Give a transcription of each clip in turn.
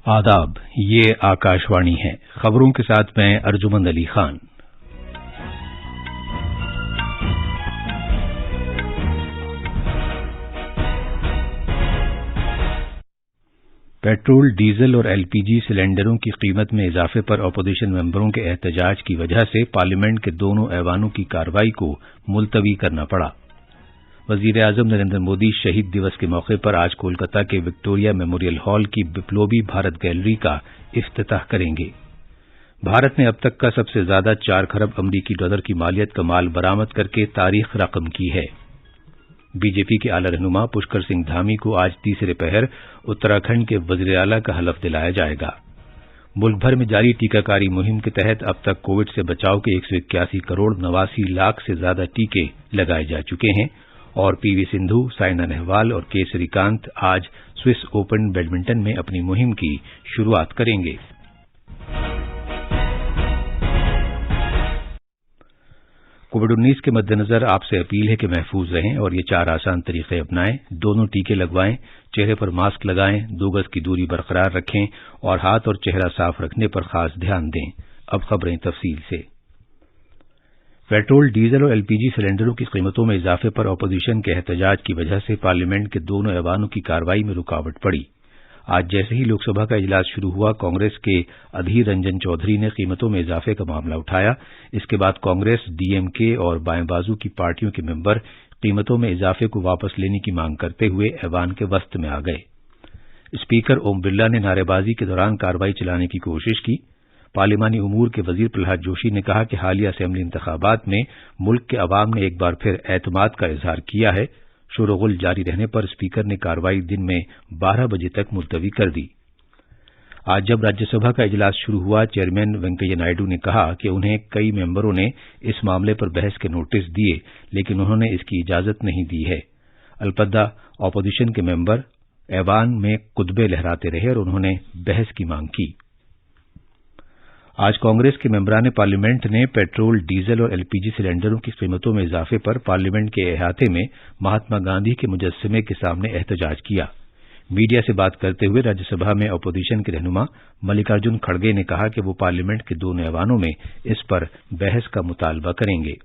आदाब, ये आकाशवाणी है। खबरों के साथ मैं अर्जुमंद अली खान। पेट्रोल, डीजल और एलपीजी सिलेंडरों की कीमत में इजाफे पर अपोजिशन मेंबरों के एहतजाज की वजह से पार्लियामेंट के दोनों ऐवानों की कार्रवाई को मुलतवी करना पड़ा। वजीर आजम नरेंद्र मोदी शहीद दिवस के मौके पर आज कोलकाता के विक्टोरिया मेमोरियल हॉल की बिप्लोबी भारत गैलरी का इफ्तिताह करेंगे। भारत ने अब तक का सबसे ज्यादा 4 खरब अमरीकी डॉलर की मालियत का माल बरामद करके तारीख रकम की है। बीजेपी के आला रहनुमा पुष्कर सिंह धामी को आज तीसरे पहर उत्तराखंड के वजीर आला का हलफ दिलाया जाएगा। मुल्क भर में जारी टीकाकारी मुहिम के तहत अब तक कोविड से बचाव के 181 करोड़ 89 लाख से ज्यादा टीके लगाए जा चुके हैं और पीवी सिंधु, साइना नेहवाल और के श्रीकांत आज स्विस ओपन बैडमिंटन में अपनी मुहिम की शुरुआत करेंगे। कोविड-19 के मद्देनजर आपसे अपील है कि महफूज रहें और ये 4 आसान तरीके अपनाएं। दोनों टीके लगवाएं, चेहरे पर मास्क लगाएं, 2 गज की दूरी बरकरार रखें और हाथ और चेहरा साफ रखने पर खास ध्यान दें। अब खबरें तफसील से। पेट्रोल, डीजल और एलपीजी सिलेंडरों की कीमतों में इजाफे पर अपोजिशन के एहतजाज की वजह से पार्लियामेंट के दोनों ऐवानों की कार्रवाई में रुकावट पड़ी। आज जैसे ही लोकसभा का इजलास शुरू हुआ, कांग्रेस के अधीर रंजन चौधरी ने कीमतों में इजाफे का मामला उठाया। इसके बाद कांग्रेस, डीएमके और बाएं बाजू की पार्टियों के मेंबर कीमतों में इजाफे को वापस लेने की मांग करते हुए ऐवान के वस्त में आ गए। स्पीकर ओम बिरला ने नारेबाजी के दौरान कार्रवाई चलाने की कोशिश की। पार्लिमानी उमूर के वजीर प्रहलाद जोशी ने कहा कि हालिया असेंबली इंतखाबात में मुल्क के अवाम ने एक बार फिर एतमाद का इजहार किया है। शोरगुल जारी रहने पर स्पीकर ने कार्रवाई दिन में 12 बजे तक मुलतवी कर दी। आज जब राज्यसभा का इजलास शुरू हुआ, चेयरमैन वेंकैया नायडू ने कहा कि उन्हें कई मेंबरों ने इस मामले पर बहस के नोटिस दिए, लेकिन उन्होंने इसकी इजाजत नहीं दी है। अलबत्ता अपोजिशन के मेंबर ऐवान में कुतबे लहराते रहे और उन्होंने बहस की मांग की। आज कांग्रेस के मेंबरान पार्लियामेंट ने पेट्रोल, डीजल और एलपीजी सिलेंडरों की कीमतों में इजाफे पर पार्लियामेंट के अहाते में महात्मा गांधी के मुजस्समे के सामने एहतजाज किया। मीडिया से बात करते हुए राज्यसभा में अपोजिशन के रहनुमा मल्लिकार्जुन खड़गे ने कहा कि वो पार्लियामेंट के दोनों ऐवानों में इस पर बहस का मुतालबा करेंगे।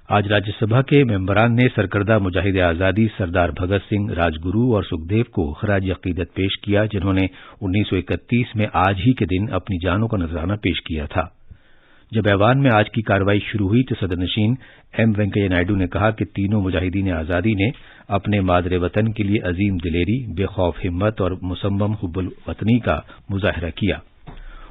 आज राज्यसभा के मेंबरान ने सरकर्दा मुजाहिद आजादी सरदार भगत सिंह, राजगुरू और सुखदेव को खराज अकीदत पेश किया, जिन्होंने 1931 में आज ही के दिन अपनी जानों का नजराना पेश किया था। जब ऐवान में आज की कार्रवाई शुरू हुई तो सदरनशीन एम वेंकैया नायडू ने कहा कि तीनों मुजाहिदीन आजादी ने अपने मादरे वतन के लिए अजीम दिलेरी, बेखौफ हिम्मत और मुसम्मम हुब्बुल वतनी का मुजाहरा किया।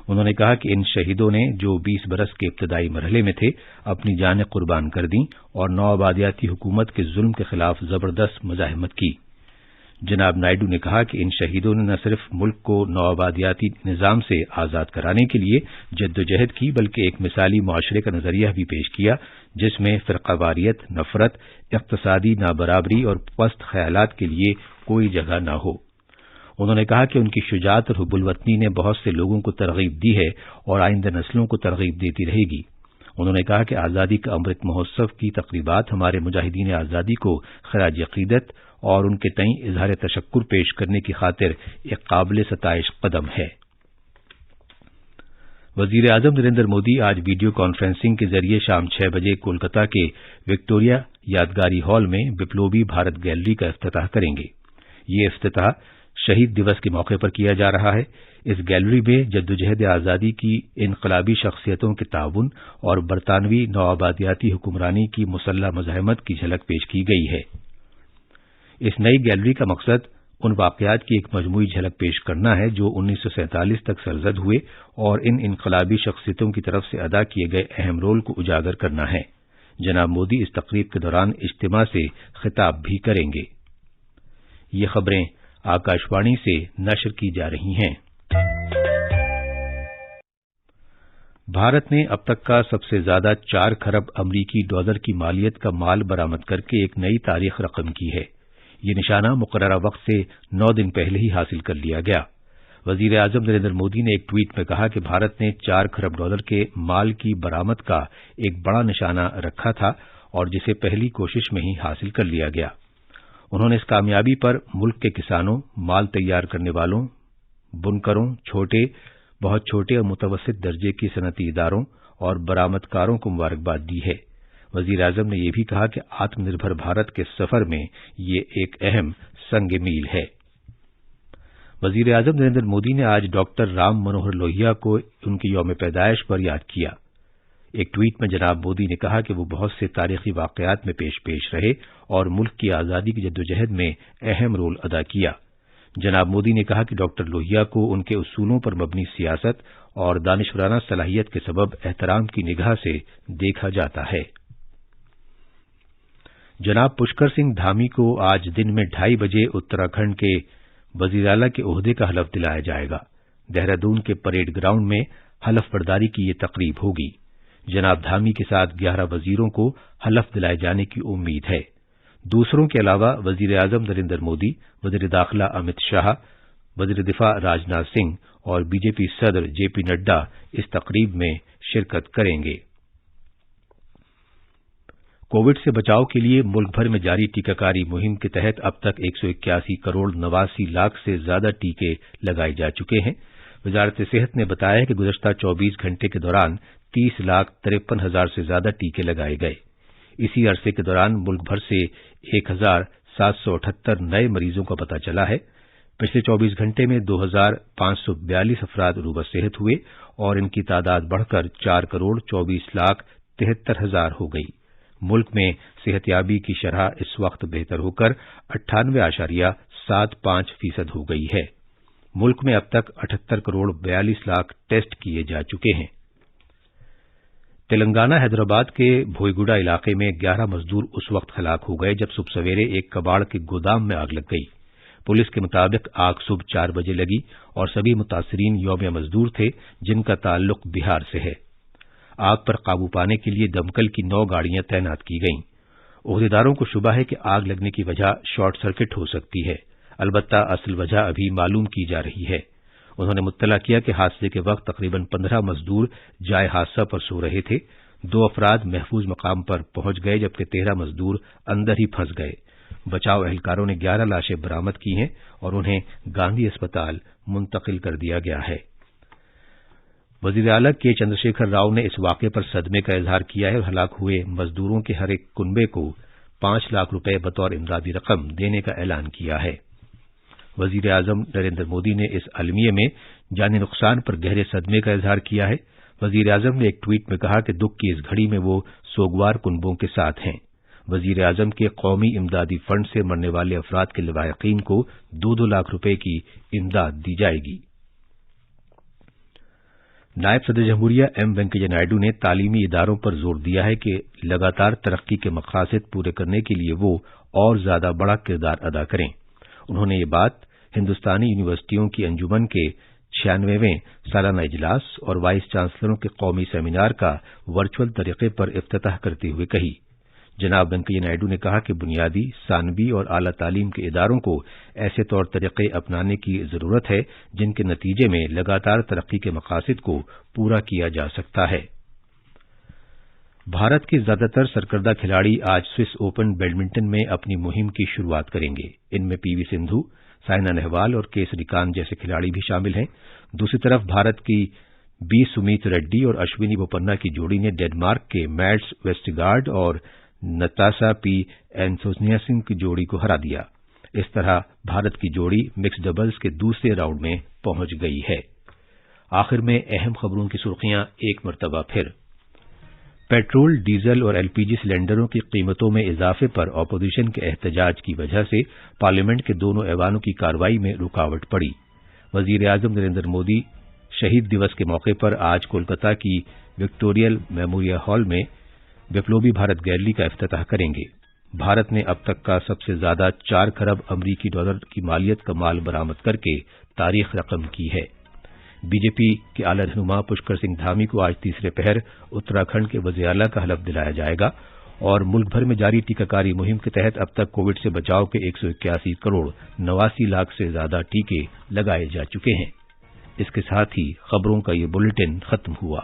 उन्होंने कहा कि इन शहीदों ने जो 20 बरस के इब्तदाई मरहले में थे, अपनी जानें कुर्बान कर दी और नौआबादियाती हुकूमत के जुल्म के खिलाफ जबरदस्त मुजाहिमत की। जनाब नायडू ने कहा कि इन शहीदों ने न सिर्फ मुल्क को नौआबादियाती निजाम से आजाद कराने के लिए जद्दोजहद की, बल्कि एक मिसाली मुआशरे का नजरिया भी पेश किया, जिसमें फिरकावारियत, नफरत, इक्तसादी नाबराबरी और पस्त ख्यालात के लिए कोई जगह न हो। उन्होंने कहा कि उनकी शुजाअत और हुब्बुल वतनी ने बहुत से लोगों को तरगीब दी है और आइंदा नस्लों को तरगीब देती रहेगी। उन्होंने कहा कि आजादी का अमृत महोत्सव की तकरीबात हमारे मुजाहिदीन आजादी को खराज अकीदत और उनके तई इजहार तशक्कुर पेश करने की खातिर एक काबिल सताइश कदम है। वजीर आजम नरेंद्र मोदी आज वीडियो कॉन्फ्रेंसिंग के जरिए शाम 6 बजे कोलकाता के विक्टोरिया यादगारी हॉल में बिप्लोबी भारत गैलरी का इफ्तिताह करेंगे। ये इफ्तिताह शहीद दिवस के मौके पर किया जा रहा है। इस गैलरी में जद्दोजहद आजादी की इनकलाबी शख्सियतों के ताउन और बरतानवी नौआबादियाती हुक्मरानी की मुसल्लह मुजाहिमत की झलक पेश की गई है। इस नई गैलरी का मकसद उन वाकयात की एक मजमूई झलक पेश करना है जो 1947 तक सरजद हुए और इन इनकलाबी शख्सियतों की तरफ से अदा किए गए अहम रोल को उजागर करना है। जनाब मोदी इस तकरीब के दौरान इज्तिमा से खिताब भी करेंगे। ये खबरें आकाशवाणी से नशर की जा रही हैं। भारत ने अब तक का सबसे ज्यादा 4 खरब अमरीकी डॉलर की मालियत का माल बरामद करके एक नई तारीख रकम की है। ये निशाना मुकर्ररा वक्त से 9 दिन पहले ही हासिल कर लिया गया। वजीर आजम नरेंद्र मोदी ने एक ट्वीट में कहा कि भारत ने 4 खरब डॉलर के माल की बरामद का एक बड़ा निशाना रखा था और जिसे पहली कोशिश में ही हासिल कर लिया गया। انہوں نے اس کامیابی پر ملک کے کسانوں، مال تیار کرنے والوں، بنکروں، بہت چھوٹے اور متوسط درجے کی صنعتی اداروں اور برآمدکاروں کو مبارکباد دی ہے۔ وزیر اعظم نے یہ بھی کہا کہ آتم نربھر بھارت کے سفر میں یہ ایک اہم سنگ میل ہے۔ وزیر اعظم نریندر مودی نے آج ڈاکٹر رام منوہر لوہیا کو ان کی یوم پیدائش پر یاد کیا۔ ایک ٹویٹ میں جناب مودی نے کہا کہ وہ بہت سے تاریخی واقعات میں پیش رہے اور ملک کی آزادی کی جدوجہد میں اہم رول ادا کیا۔ جناب مودی نے کہا کہ ڈاکٹر لوہیا کو ان کے اصولوں پر مبنی سیاست اور دانشورانہ صلاحیت کے سبب احترام کی نگاہ سے دیکھا جاتا ہے۔ جناب پشکر سنگھ دھامی کو آج دن میں 2:30 بجے اتراکھنڈ کے وزیر اعلیٰ کے عہدے کا حلف دلایا جائے گا۔ دہرادون کے پریڈ گراؤنڈ میں حلف برداری کی یہ تقریب ہوگی۔ جناب دھامی کے ساتھ 11 وزیروں کو حلف دلائے جانے کی امید ہے۔ دوسروں کے علاوہ وزیر اعظم نریندر مودی، وزیر داخلہ امت شاہ، وزیر دفاع راجناتھ سنگھ اور بی جے پی صدر جے پی نڈا اس تقریب میں شرکت کریں گے۔ کووڈ سے بچاؤ کے لیے ملک بھر میں جاری ٹیکہ کاری مہم کے تحت اب تک 181 کروڑ 89 لاکھ سے زیادہ ٹیکے لگائے جا چکے ہیں۔ وزارت صحت نے بتایا کہ گزشتہ 24 گھنٹے کے دوران 30,53,000 سے زیادہ ٹیکے لگائے گئے۔ اسی عرصے کے دوران ملک بھر سے 1,778 نئے مریضوں کا پتہ چلا ہے۔ پچھلے 24 گھنٹے میں 2,542 افراد عروبہ صحت ہوئے اور ان کی تعداد بڑھ کر 4,24,73,000 ہو گئی۔ ملک میں صحت یابی کی شرح اس وقت بہتر ہو کر 98.75% ہو گئی ہے۔ ملک میں اب تک 78 کروڑ 42 لاکھ ٹیسٹ کیے جا چکے ہیں۔ تلنگانہ حیدرآباد کے بھوئیگوڑا علاقے میں 11 مزدور اس وقت ہلاک ہو گئے جب صبح سویرے ایک کباڑ کے گودام میں آگ لگ گئی۔ پولیس کے مطابق آگ صبح 4 بجے لگی اور سبھی متاثرین یومیہ مزدور تھے جن کا تعلق بہار سے ہے۔ آگ پر قابو پانے کے لیے دمکل کی 9 گاڑیاں تعینات کی گئیں۔ عہدیداروں کو شبہ ہے کہ آگ لگنے کی وجہ شارٹ سرکٹ ہو سکتی ہے، البتہ اصل وجہ ابھی معلوم کی جا رہی ہے۔ انہوں نے مطلع کیا کہ حادثے کے وقت تقریباً 15 مزدور جائے حادثہ پر سو رہے تھے۔ 2 افراد محفوظ مقام پر پہنچ گئے جبکہ 13 مزدور اندر ہی پھنس گئے۔ بچاؤ اہلکاروں نے 11 لاشیں برآمد کی ہیں اور انہیں گاندھی اسپتال منتقل کر دیا گیا ہے۔ وزیر اعلیٰ کے چندرشیکھر راؤ نے اس واقعے پر صدمے کا اظہار کیا ہے اور ہلاک ہوئے مزدوروں کے ہر ایک کنبے کو 5 لاکھ روپے بطور امدادی رقم دینے کا اعلان کیا ہے۔ وزیر اعظم نریندر مودی نے اس المیہ میں جانی نقصان پر گہرے صدمے کا اظہار کیا ہے۔ وزیر اعظم نے ایک ٹویٹ میں کہا کہ دکھ کی اس گھڑی میں وہ سوگوار کنبوں کے ساتھ ہیں۔ وزیر اعظم کے قومی امدادی فنڈ سے مرنے والے افراد کے لواحقین کو 2 لاکھ روپے کی امداد دی جائے گی۔ نائب صدر جمہوریہ ایم وینکیا نائیڈو نے تعلیمی اداروں پر زور دیا ہے کہ لگاتار ترقی کے مقاصد پورے کرنے کے لیے وہ اور زیادہ بڑا کردار ادا کریں۔ انہوں نے یہ بات ہندوستانی یونیورسٹیوں کی انجمن کے 96ویں سالانہ اجلاس اور وائس چانسلروں کے قومی سیمینار کا ورچوئل طریقے پر افتتاح کرتے ہوئے کہی۔ جناب وینکیا نائیڈو نے کہا کہ بنیادی، ثانوی اور اعلی تعلیم کے اداروں کو ایسے طور طریقے اپنانے کی ضرورت ہے جن کے نتیجے میں لگاتار ترقی کے مقاصد کو پورا کیا جا سکتا ہے۔ بھارت کے زیادہ تر سرکردہ کھلاڑی آج سوئس اوپن بیڈمنٹن میں اپنی مہم کی شروعات کریں گے۔ ان میں پی وی سندھو، سائنا نہوال اور کے سریکانت جیسے کھلاڑی بھی شامل ہیں۔ دوسری طرف بھارت کی بی سمیت ریڈی اور اشونی بوپنا کی جوڑی نے ڈنمارک کے میڈس ویسٹگارڈ اور نتاشا پی اینتھونیسن کی جوڑی کو ہرا دیا۔ اس طرح بھارت کی جوڑی مکس ڈبلز کے دوسرے راؤنڈ میں پہنچ گئی ہے۔ آخر میں اہم خبروں کی سرخیاں ایک مرتبہ پھر۔ پیٹرول، ڈیزل اور ایل پی جی سلنڈروں کی قیمتوں میں اضافے پر اپوزیشن کے احتجاج کی وجہ سے پارلیمنٹ کے دونوں ایوانوں کی کارروائی میں رکاوٹ پڑی۔ وزیر اعظم نریندر مودی شہید دیوس کے موقع پر آج کولکتہ کی وکٹوریل میموریل ہال میں بپلوبی بھارت گیلری کا افتتاح کریں گے۔ بھارت نے اب تک کا سب سے زیادہ 4 کروڑ امریکی ڈالر کی مالیت کا مال برآمد کر کے تاریخ رقم کی ہے۔ بی جے پی کے اعلی رہنما پشکر سنگھ دھامی کو آج تیسرے پہر اتراکھنڈ کے وزیر اعلیٰ کا حلف دلایا جائے گا اور ملک بھر میں جاری ٹیکہ کاری مہم کے تحت اب تک کووڈ سے بچاؤ کے 181 کروڑ 89 لاکھ سے زیادہ ٹیکے لگائے جا چکے ہیں۔ اس کے ساتھ ہی خبروں کا یہ بلیٹن ختم ہوا۔